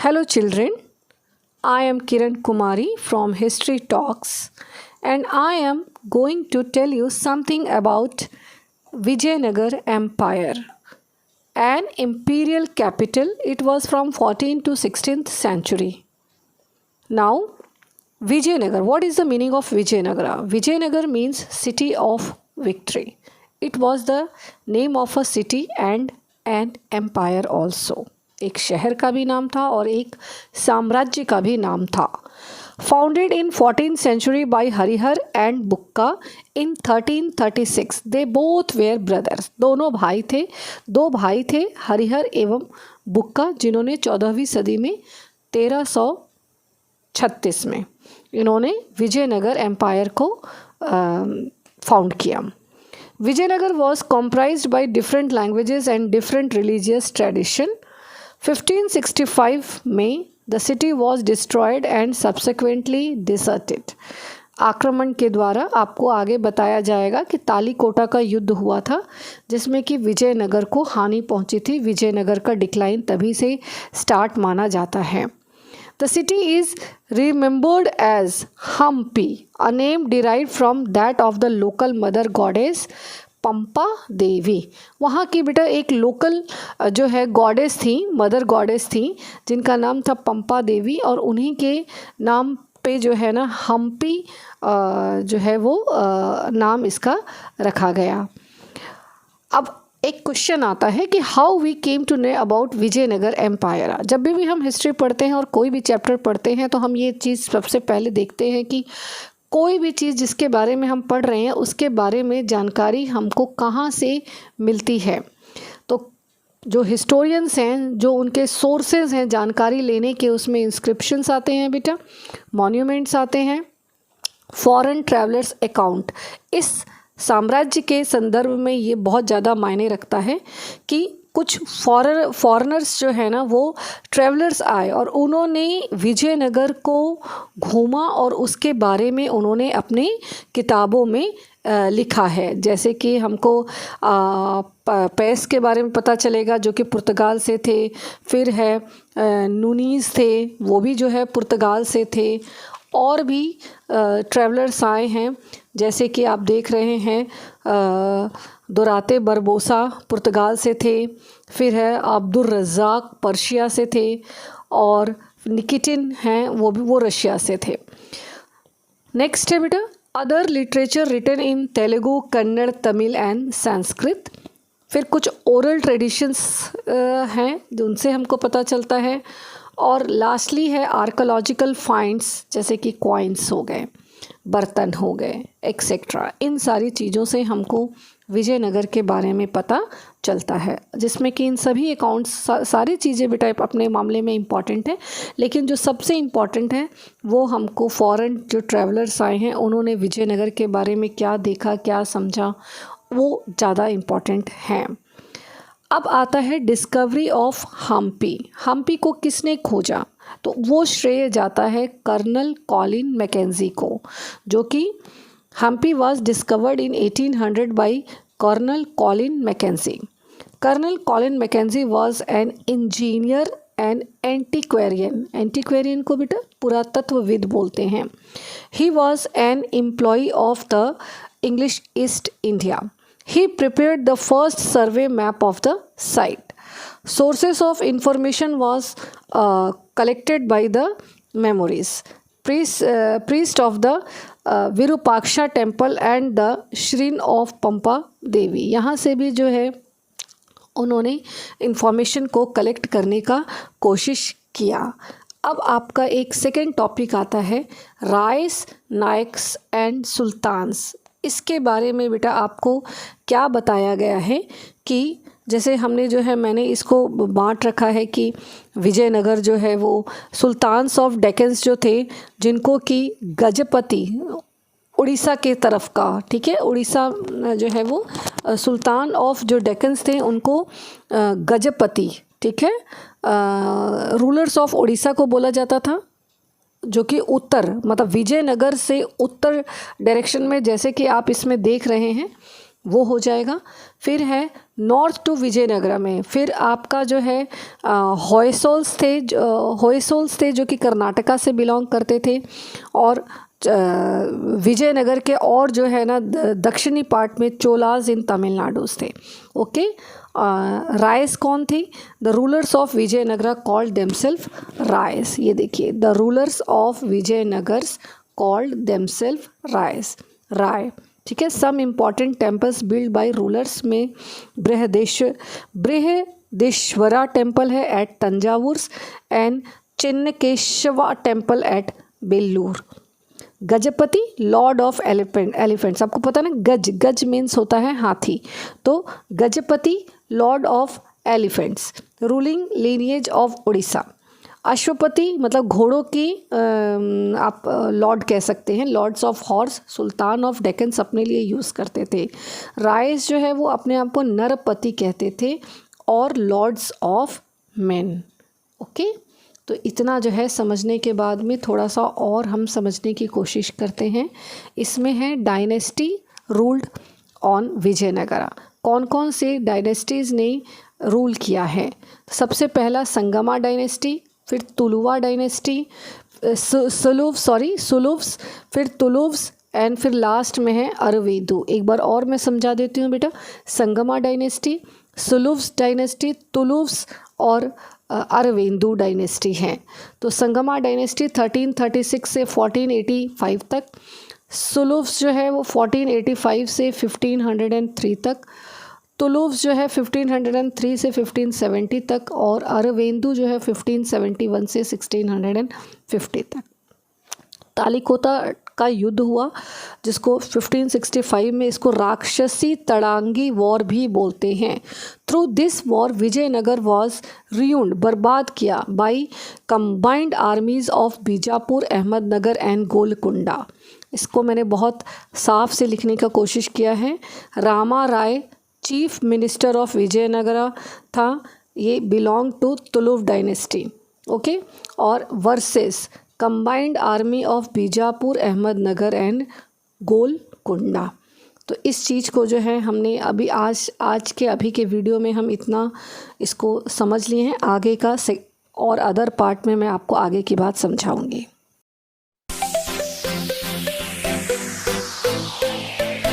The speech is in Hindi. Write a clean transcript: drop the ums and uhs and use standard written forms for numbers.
Hello children, I am Kiran Kumari from History Talks and I am going to tell you something about Vijayanagar Empire, an imperial capital. It was from 14th to 16th century. Now, Vijayanagar, what is the meaning of Vijayanagar? Vijayanagar means city of victory. It was the name of a city and an empire also. एक शहर का भी नाम था और एक साम्राज्य का भी नाम था. Founded in 14th century by Harihar and Bukka in 1336. They both were brothers. दोनों भाई थे. दो भाई थे हरिहर एवं बुक्का, जिन्होंने 14वीं सदी में 1336 में इन्होंने विजयनगर एम्पायर को फाउंड किया. Vijayanagar was comprised by different languages and different religious tradition. 1565 में the city was destroyed and subsequently deserted. आक्रमण के द्वारा आपको आगे बताया जाएगा कि तालीकोटा का युद्ध हुआ था जिसमें कि विजयनगर को हानि पहुंची थी. विजयनगर का डिक्लाइन तभी से स्टार्ट माना जाता है. The city is remembered as Hampi, a name derived from that of the local mother goddess पंपा देवी. वहाँ की बेटा एक लोकल जो है गॉडेस थी, मदर गॉडेस थी, जिनका नाम था पंपा देवी और उन्हीं के नाम पे जो है ना हम्पी जो है वो नाम इसका रखा गया. अब एक क्वेश्चन आता है कि how we came to know about Vijayanagar empire. जब भी हम हिस्ट्री पढ़ते हैं और कोई भी चैप्टर पढ़ते हैं तो हम ये चीज़ सबसे पहले देखते हैं कि कोई भी चीज़ जिसके बारे में हम पढ़ रहे हैं उसके बारे में जानकारी हमको कहाँ से मिलती है. तो जो हिस्टोरियंस हैं, जो उनके सोर्सेज हैं जानकारी लेने के, उसमें इंस्क्रिप्शंस आते हैं बेटा, मॉन्यूमेंट्स आते हैं, फॉरेन ट्रैवलर्स अकाउंट. इस साम्राज्य के संदर्भ में ये बहुत ज़्यादा मायने रखता है कि कुछ फॉरेनर्स जो है ना वो ट्रैवलर्स आए और उन्होंने विजयनगर को घूमा और उसके बारे में उन्होंने अपने किताबों में लिखा है. जैसे कि हमको पेस के बारे में पता चलेगा जो कि पुर्तगाल से थे. फिर है नूनीज़ थे, वो भी जो है पुर्तगाल से थे. और भी ट्रैवलर्स आए हैं जैसे कि आप देख रहे हैं दुराते बरबोसा पुर्तगाल से थे. फिर है अब्दुल रज़ाक पर्शिया से थे और निकिटिन हैं वो रशिया से थे. नेक्स्ट है बेटा other literature written in Telugu, Kannada, Tamil and Sanskrit. फिर कुछ ओरल ट्रेडिशंस हैं जो उनसे हमको पता चलता है. और लास्टली है आर्कोलॉजिकल फाइंड्स जैसे कि कॉइन्स हो गए, बर्तन हो गए एक्सेट्रा. इन सारी चीज़ों से हमको विजयनगर के बारे में पता चलता है, जिसमें कि इन सभी अकाउंट्स सारी चीज़ें बेटा अपने मामले में इम्पॉर्टेंट है, लेकिन जो सबसे इम्पॉर्टेंट है वो हमको फॉरेन जो ट्रैवलर्स आए हैं उन्होंने विजयनगर के बारे में क्या देखा, क्या समझा, वो ज़्यादा इम्पॉर्टेंट हैं. अब आता है डिस्कवरी ऑफ हम्पी. हम्पी को किसने खोजा? तो वो श्रेय जाता है कर्नल कॉलिन मैकेंजी को, जो कि Hampi was discovered in 1800 by Colonel Colin Mackenzie. Colonel Colin Mackenzie was an engineer and antiquarian. Antiquarian को बेटा पुरातत्वविद बोलते हैं. He was an employee of the English East India. He prepared the first survey map of the site. Sources of information was collected by the memories. Priest of the Virupaksha temple and the shrine of Pampa Devi. यहाँ से भी जो है उन्होंने इंफॉर्मेशन को कलेक्ट करने का कोशिश किया. अब आपका एक सेकेंड टॉपिक आता है राइस, नायक्स एंड सुल्तान्स. इसके बारे में बेटा आपको क्या बताया गया है कि जैसे हमने जो है मैंने इसको बांट रखा है कि विजयनगर जो है वो सुल्तान्स ऑफ डेक्कन्स जो थे, जिनको कि गजपति उड़ीसा के तरफ का, ठीक है, उड़ीसा जो है वो सुल्तान ऑफ जो डेक्कन्स थे उनको गजपति, ठीक है, रूलर्स ऑफ उड़ीसा को बोला जाता था, जो कि उत्तर मतलब विजयनगर से उत्तर डायरेक्शन में, जैसे कि आप इसमें देख रहे हैं वो हो जाएगा। फिर है नॉर्थ टू विजयनगरा में, फिर आपका जो है होयसोल्स थे जो कि कर्नाटका से बिलोंग करते थे, और विजयनगर के और जो है ना दक्षिणी पार्ट में चोलाज इन तमिलनाडु थे। ओके, रायस कौन थे? The rulers of Vijayanagara called themselves Rayas. ये देखिए, the rulers of Vijayanagar called themselves Rayas, Raya. ठीक है। Some important temples build by rulers में बृहदेश्वरा टेम्पल है at Thanjavur and Chennakeshava temple at Belur. Gajapati lord of elephants, आपको पता ना, गज मीन्स होता है हाथी, तो Gajapati lord of elephants, ruling lineage of Orissa. Ashwapati मतलब घोड़ों की आप लॉर्ड कह सकते हैं, Lord's of horse, sultan of Deccan अपने लिए यूज़ करते थे। राइस जो है वो अपने आप को नरपति कहते थे, और लॉर्ड्स ऑफ मेन। ओके, तो इतना जो है समझने के बाद में थोड़ा सा और हम समझने की कोशिश करते हैं। इसमें है डायनेस्टी रूल्ड ऑन विजयनगरा, कौन कौन से डायनेस्टीज़ ने रूल किया है। सबसे पहला संगमा डायनेस्टी, फिर तुलुवा डायनेस्टी, सुलुव्स, फिर तुलुव्स, एंड फिर लास्ट में है अरवेदु। एक बार और मैं समझा देती हूँ बेटा, संगमा डायनेस्टी, सुलुव्स डायनेस्टी, तुलुव्स और अरवेंदु डायनेस्टी हैं। तो संगमा डायनेस्टी 1336 से 1485 तक, सुलुव्स जो है वो 1485 से 1503 तक, तुलुव्स जो है 1503 से 1570 तक, और अरवेंदु जो है 1571 से 1650 तक। तालिकोटा का युद्ध हुआ, जिसको 1565 में इसको राक्षसी तड़ांगी वॉर भी बोलते हैं। Through this war Vijayanagar was ruined, बर्बाद किया, by combined armies of Bijapur, Ahmednagar and Golconda. इसको मैंने बहुत साफ से लिखने का कोशिश किया है। Rama Raya chief minister of Vijayanagara था, ये belong to Tuluva dynasty. Okay, और versus combined army of Bijapur, Ahmednagar and Golconda. तो इस चीज़ को जो है हमने अभी आज के अभी के वीडियो में हम इतना इसको समझ लिए हैं। आगे का और अदर पार्ट में मैं आपको आगे की बात समझाऊंगी।